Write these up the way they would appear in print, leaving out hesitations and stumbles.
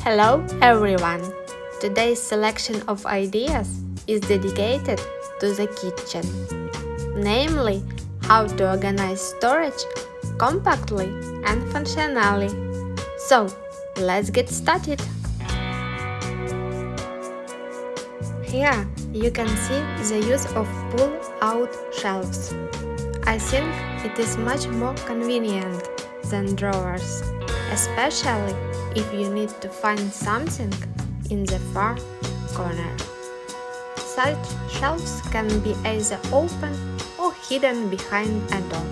Hello everyone! Today's selection of ideas is dedicated to the kitchen, namely how to organize storage compactly and functionally. So, let's get started! Here you can see the use of pull-out shelves. I think it is much more convenient than drawers, especially if you need to find something in the far corner. Such shelves can be either open or hidden behind a door.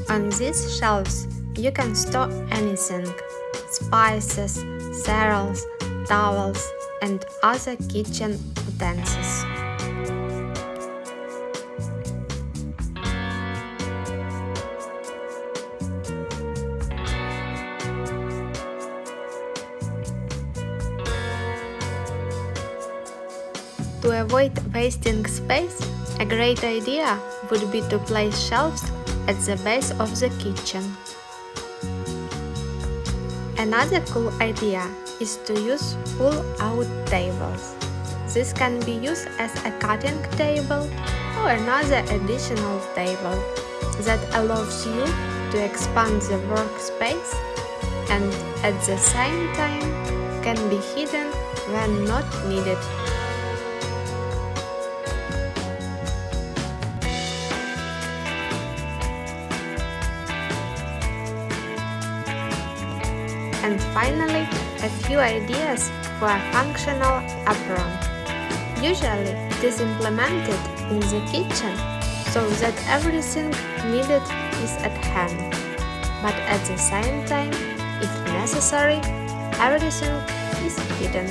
On these shelves, you can store anything: spices, cereals, towels, and other kitchen utensils. To avoid wasting space, a great idea would be to place shelves at the base of the kitchen. Another cool idea is to use pull-out tables. This can be used as a cutting table or another additional table that allows you to expand the workspace and at the same time can be hidden when not needed. And finally, a few ideas for a functional apron. Usually, it is implemented in the kitchen so that everything needed is at hand, but at the same time, if necessary, everything is hidden.